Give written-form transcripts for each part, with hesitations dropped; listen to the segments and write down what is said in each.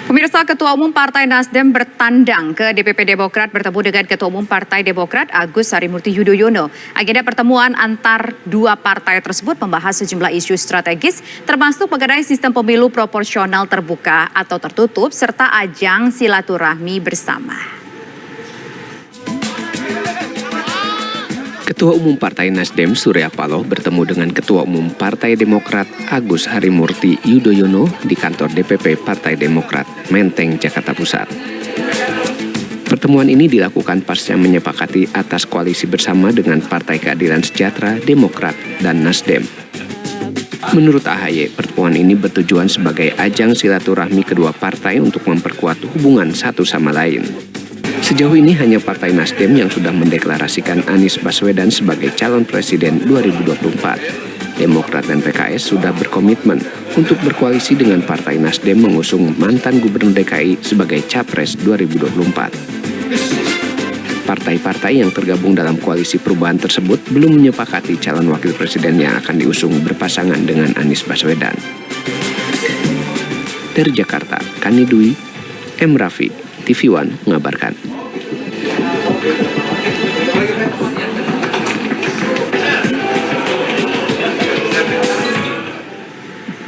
Pemirsa, Ketua Umum Partai Nasdem bertandang ke DPP Demokrat bertemu dengan Ketua Umum Partai Demokrat Agus Harimurti Yudhoyono. Agenda pertemuan antar dua partai tersebut membahas sejumlah isu strategis termasuk mengenai sistem pemilu proporsional terbuka atau tertutup serta ajang silaturahmi bersama. Ketua Umum Partai Nasdem Surya Paloh bertemu dengan Ketua Umum Partai Demokrat Agus Harimurti Yudhoyono di kantor DPP Partai Demokrat Menteng, Jakarta Pusat. Pertemuan ini dilakukan pasca menyepakati atas koalisi bersama dengan Partai Keadilan Sejahtera, Demokrat, dan Nasdem. Menurut AHY, pertemuan ini bertujuan sebagai ajang silaturahmi kedua partai untuk memperkuat hubungan satu sama lain. Sejauh ini hanya Partai Nasdem yang sudah mendeklarasikan Anies Baswedan sebagai calon presiden 2024. Demokrat dan PKS sudah berkomitmen untuk berkoalisi dengan Partai Nasdem mengusung mantan Gubernur DKI sebagai Capres 2024. Partai-partai yang tergabung dalam koalisi perubahan tersebut belum menyepakati calon wakil presiden yang akan diusung berpasangan dengan Anies Baswedan. Dari Jakarta, Kani Dwi, M. Raffi, TV One mengabarkan.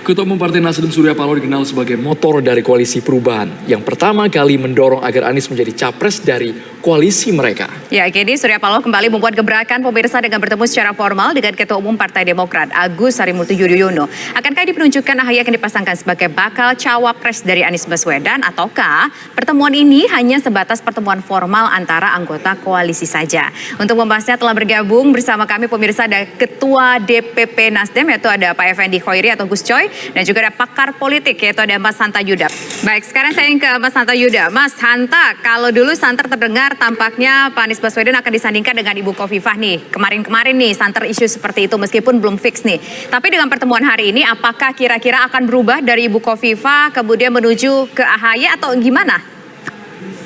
Ketua Umum Partai Nasdem Surya Paloh dikenal sebagai motor dari koalisi perubahan yang pertama kali mendorong agar Anies menjadi capres dari koalisi mereka. Ya, kini Surya Paloh kembali membuat gebrakan pemirsa dengan bertemu secara formal dengan Ketua Umum Partai Demokrat Agus Harimurti Yudhoyono. Akankah dipenunjukkan AHY akan dipasangkan sebagai bakal cawapres dari Anies Baswedan ataukah pertemuan ini hanya sebatas pertemuan formal antara anggota koalisi saja? Untuk membahasnya telah bergabung bersama kami pemirsa ada Ketua DPP Nasdem yaitu ada Pak Effendi Khoiri atau Gus Coy. Dan juga ada pakar politik yaitu ada Mas Hanta Yuda. Baik, sekarang saya ingin ke Mas Hanta Yuda. Mas Hanta, kalau dulu santer terdengar tampaknya Pak Anies Baswedan akan disandingkan dengan Ibu Khofifah nih. Kemarin-kemarin nih santer isu seperti itu meskipun belum fix nih. Tapi dengan pertemuan hari ini apakah kira-kira akan berubah dari Ibu Khofifah kemudian menuju ke AHY atau gimana?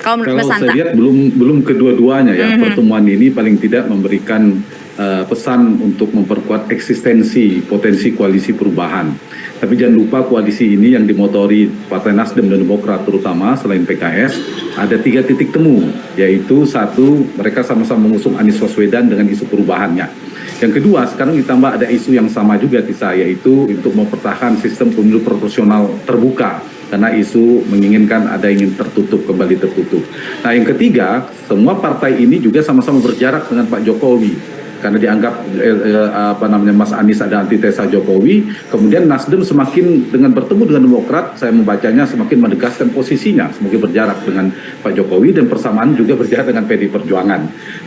Kalau menurut Mas Hanta? Saya lihat belum kedua-duanya ya. Pertemuan ini paling tidak memberikan pesan untuk memperkuat eksistensi potensi koalisi perubahan. Tapi jangan lupa koalisi ini yang dimotori Partai Nasdem dan Demokrat terutama selain PKS ada 3 titik temu, yaitu satu, mereka sama-sama mengusung Anies Baswedan dengan isu perubahannya. Yang kedua, sekarang ditambah ada isu yang sama juga yaitu untuk mempertahankan sistem pemilu proporsional terbuka karena isu menginginkan ada yang ingin kembali tertutup. Nah, yang ketiga, semua partai ini juga sama-sama berjarak dengan Pak Jokowi. Karena dianggap Mas Anies ada antitesa Jokowi, kemudian Nasdem semakin dengan bertemu dengan Demokrat, saya membacanya semakin menegaskan posisinya, semakin berjarak dengan Pak Jokowi dan persamaan juga berjarak dengan PDI Perjuangan.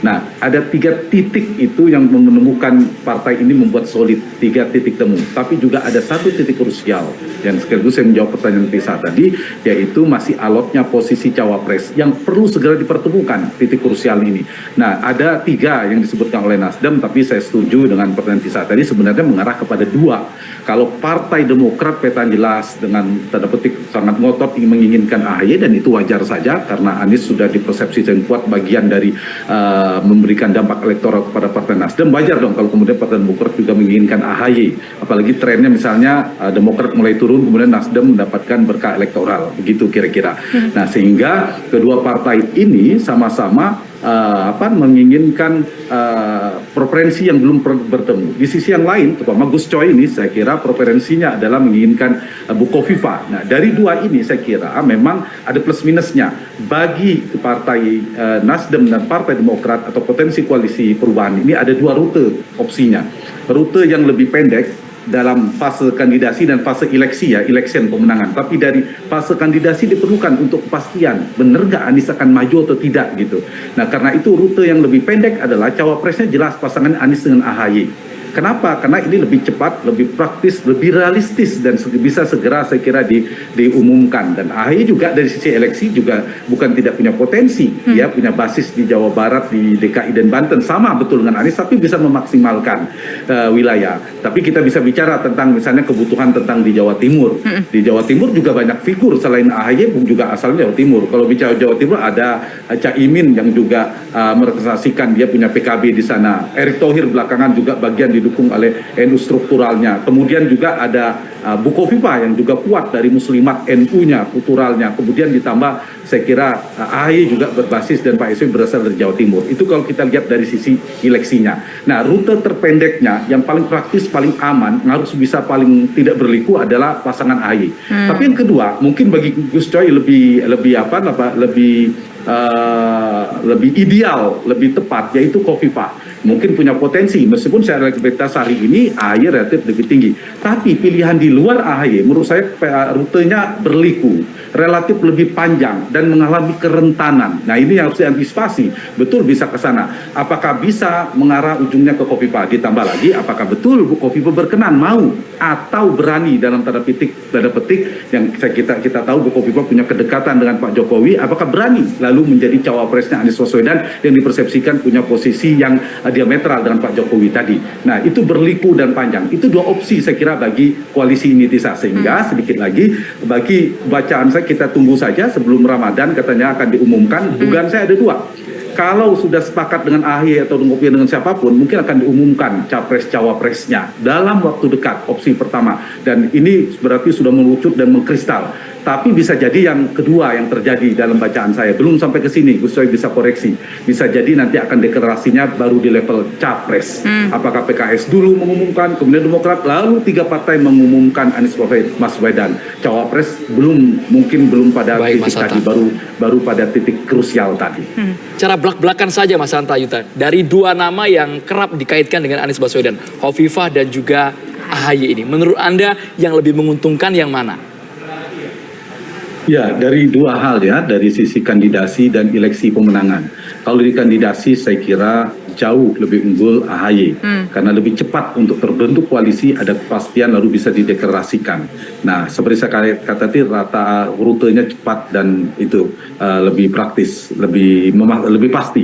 Nah, ada 3 titik itu yang menemukan partai ini membuat solid, 3 titik temu. Tapi juga ada 1 titik krusial yang sekaligus saya menjawab pertanyaan Tisa tadi, yaitu masih alotnya posisi cawapres yang perlu segera dipertemukan titik krusial ini. Nah, ada 3 yang disebutkan oleh Nasdem. Tapi saya setuju dengan pertanyaan Tisa tadi sebenarnya mengarah kepada 2. Kalau Partai Demokrat peta jelas dengan tanda petik sangat ngotot ingin menginginkan AHY dan itu wajar saja karena Anies sudah dipersepsi dan kuat bagian dari memberikan dampak elektoral kepada Partai Nasdem. Wajar dong kalau kemudian Partai Demokrat juga menginginkan AHY. Apalagi trennya misalnya Demokrat mulai turun kemudian Nasdem mendapatkan berkah elektoral. Begitu kira-kira. Nah, sehingga kedua partai ini sama-sama menginginkan preferensi yang belum bertemu. Di sisi yang lain, terutama Gus Coy ini saya kira preferensinya adalah menginginkan Bu Khofifah. Nah, dari 2 ini saya kira memang ada plus minusnya. Bagi Partai Nasdem dan Partai Demokrat atau potensi koalisi perubahan ini ada 2 rute opsinya. Rute yang lebih pendek dalam fase kandidasi dan fase election pemenangan. Tapi dari fase kandidasi diperlukan untuk kepastian benar nggak Anies akan maju atau tidak gitu. Nah, karena itu rute yang lebih pendek adalah cawapresnya jelas pasangan Anies dengan AHY. Kenapa? Karena ini lebih cepat, lebih praktis, lebih realistis dan bisa segera saya kira diumumkan. Dan AHY juga dari sisi eleksi juga bukan tidak punya potensi, ya punya basis di Jawa Barat, di DKI dan Banten sama betul dengan Anies, tapi bisa memaksimalkan wilayah. Tapi kita bisa bicara tentang misalnya kebutuhan tentang di Jawa Timur. Di Jawa Timur juga banyak figur selain AHY juga asalnya Jawa Timur. Kalau bicara Jawa Timur ada Caimin yang juga merepresentasikan dia punya PKB di sana. Erick Thohir belakangan juga bagian di didukung oleh NU strukturalnya. Kemudian juga ada Bu Kofifa yang juga kuat dari muslimat NU-nya, kulturalnya. Kemudian ditambah saya kira AHY juga berbasis dan Pak SBY berasal dari Jawa Timur. Itu kalau kita lihat dari sisi eleksinya. Nah, rute terpendeknya yang paling praktis, paling aman, harus bisa paling tidak berliku adalah pasangan AHY. Tapi yang kedua, mungkin bagi Gus Coy lebih ideal, lebih tepat, yaitu Kofifa. Mungkin punya potensi, meskipun secara elektabilitas hari ini AHY relatif lebih tinggi. Tapi pilihan di luar AHY, menurut saya rutenya berliku, relatif lebih panjang dan mengalami kerentanan. Nah, ini yang harus diantisipasi. Betul bisa ke sana. Apakah bisa mengarah ujungnya ke Kofifa? Ditambah lagi, apakah betul Bu Kofifa berkenan, mau atau berani dalam tanda petik yang kita tahu Bu Kofifa punya kedekatan dengan Pak Jokowi. Apakah berani lalu menjadi cawapresnya Anies Baswedan yang dipersepsikan punya posisi yang diametral dengan Pak Jokowi tadi. Nah, itu berliku dan panjang. Itu dua opsi saya kira bagi koalisi ini, Tisa. Sehingga sedikit lagi bagi bacaan saya, kita tunggu saja sebelum Ramadan katanya akan diumumkan. Dugaan saya ada dua. Kalau sudah sepakat dengan AHY atau dengan siapapun, mungkin akan diumumkan capres-cawapresnya dalam waktu dekat, opsi pertama. Dan ini berarti sudah mengerucut dan mengkristal. Tapi bisa jadi yang kedua yang terjadi dalam bacaan saya. Belum sampai ke sini, Gus Coy bisa koreksi. Bisa jadi nanti akan deklarasinya baru di level capres. Apakah PKS dulu mengumumkan, kemudian Demokrat, lalu 3 partai mengumumkan Anies Baswedan. Cawapres mungkin belum pada titik tadi, baru pada titik krusial tadi. Cara belak-belakan saja Mas Hanta Yuta, dari 2 nama yang kerap dikaitkan dengan Anies Baswedan, Hovifah dan juga AHY ini, menurut Anda yang lebih menguntungkan yang mana? Ya, dari 2 hal ya, dari sisi kandidasi dan eleksi pemenangan. Kalau di kandidasi saya kira jauh lebih unggul AHY, karena lebih cepat untuk terbentuk koalisi, ada kepastian lalu bisa dideklarasikan. Nah, seperti saya kata tadi, rata rutenya cepat dan itu lebih praktis, lebih pasti.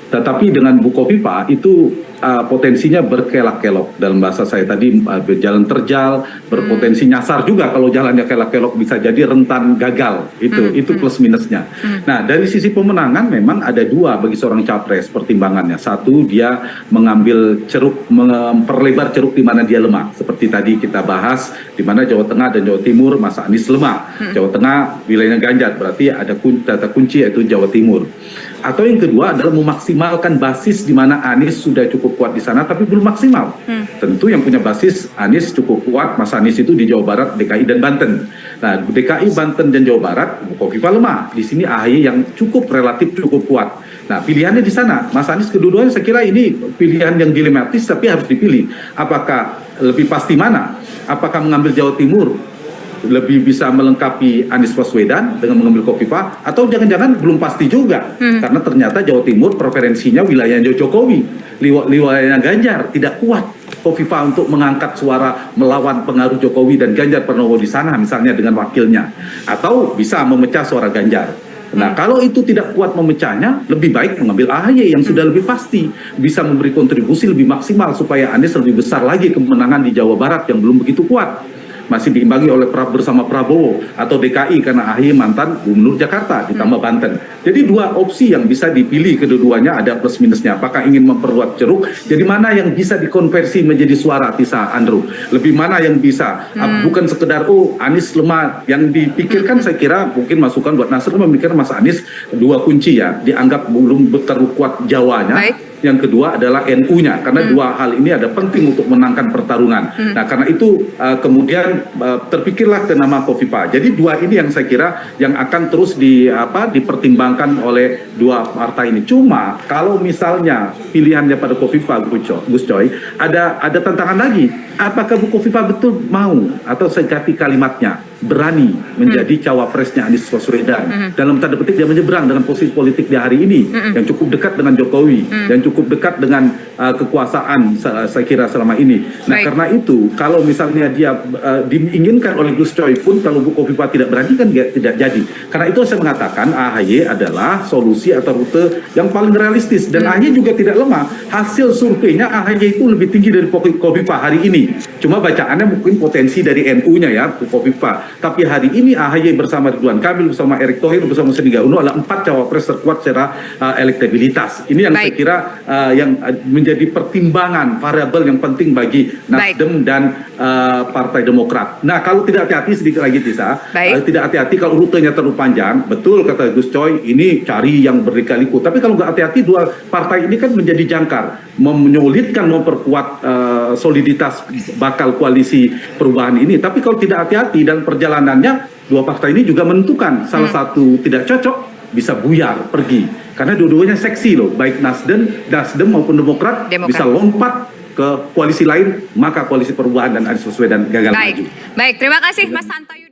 Tetapi dengan Bu Kofifa itu potensinya berkelak-kelok, dalam bahasa saya tadi jalan terjal, berpotensi nyasar juga. Kalau jalannya kelak-kelok bisa jadi rentan gagal, itu plus minusnya. Nah, dari sisi pemenangan memang ada 2 bagi seorang capres pertimbangannya. Satu, dia mengambil ceruk, memperlebar ceruk di mana dia lemah, seperti tadi kita bahas di mana Jawa Tengah dan Jawa Timur Mas Anies lemah. Jawa Tengah wilayahnya Ganjar, berarti ada data kunci yaitu Jawa Timur. Atau yang kedua adalah memaksimalkan basis di mana Anies sudah cukup kuat di sana tapi belum maksimal. Tentu yang punya basis Anies cukup kuat, Mas Anies itu di Jawa Barat, DKI dan Banten. Nah, DKI, Banten dan Jawa Barat, Bu Kofifa lemah. Di sini AHY yang relatif cukup kuat. Nah, pilihannya di sana. Mas Anies kedua-duanya saya kira ini pilihan yang dilematis tapi harus dipilih. Apakah lebih pasti mana? Apakah mengambil Jawa Timur lebih bisa melengkapi Anies Baswedan dengan mengambil Kofifa, atau jangan-jangan belum pasti juga karena ternyata Jawa Timur preferensinya wilayahnya Jokowi, wilayahnya Ganjar, tidak kuat Kofifa untuk mengangkat suara melawan pengaruh Jokowi dan Ganjar Pranowo di sana misalnya dengan wakilnya, atau bisa memecah suara Ganjar. Nah, kalau itu tidak kuat memecahnya, lebih baik mengambil AHY yang sudah lebih pasti bisa memberi kontribusi lebih maksimal supaya Anies lebih besar lagi kemenangan di Jawa Barat yang belum begitu kuat. Masih diimbangi oleh bersama Prabowo, atau DKI karena AHY mantan Gubernur Jakarta ditambah Banten. Jadi 2 opsi yang bisa dipilih, kedua-duanya ada plus minusnya. Apakah ingin memperluas ceruk, jadi mana yang bisa dikonversi menjadi suara, Tisa, Andrew? Lebih mana yang bisa? Bukan sekedar Anies lemah. Yang dipikirkan saya kira mungkin masukan buat Nasr memikirkan Mas Anies 2 kunci ya, dianggap belum terlalu kuat Jawanya. Baik. Yang kedua adalah NU-nya, karena 2 hal ini ada penting untuk menangkan pertarungan. Nah, karena itu kemudian terpikirlah ke nama Kofifa. Jadi 2 ini yang saya kira yang akan terus dipertimbangkan oleh 2 partai ini. Cuma kalau misalnya pilihannya pada Kofifa, Gus Coy, ada tantangan lagi. Apakah Bu Kofifa betul mau, atau saya ganti kalimatnya, berani menjadi cawapresnya Anies Baswedan? Dalam tanda petik dia menyeberang dengan posisi politik di hari ini yang cukup dekat dengan Jokowi, yang cukup dekat dengan kekuasaan saya kira selama ini. Nah, karena itu kalau misalnya dia diinginkan oleh Gus Coy pun, kalau Bu Kofifa tidak berani kan tidak jadi. Karena itu saya mengatakan AHY adalah solusi atau rute yang paling realistis, dan AHY juga tidak lemah. Hasil surveinya AHY itu lebih tinggi dari Kofifa hari ini. Cuma bacaannya mungkin potensi dari NU-nya ya, Kofifa. Tapi hari ini AHY bersama Ridwan Kamil, bersama Erick Thohir, bersama Sandiaga Uno adalah 4 cawapres terkuat secara elektabilitas. Ini yang saya kira yang menjadi pertimbangan variabel yang penting bagi Nasdem dan Partai Demokrat. Nah, kalau tidak hati-hati sedikit lagi Tisa, tidak hati-hati kalau rutenya terlalu panjang, betul kata Gus Coy, ini cari yang berliku-liku. Tapi kalau nggak hati-hati, dua partai ini kan menjadi jangkar, menyulitkan memperkuat soliditas bakal koalisi perubahan ini. Tapi kalau tidak hati-hati dalam perjalanannya, dua partai ini juga menentukan salah satu tidak cocok, bisa buyar, pergi. Karena dua-duanya seksi loh, baik Nasdem maupun Demokrat bisa lompat ke koalisi lain, maka koalisi perubahan dan Anies Baswedan gagal maju. Baik, terima kasih Mas Santo.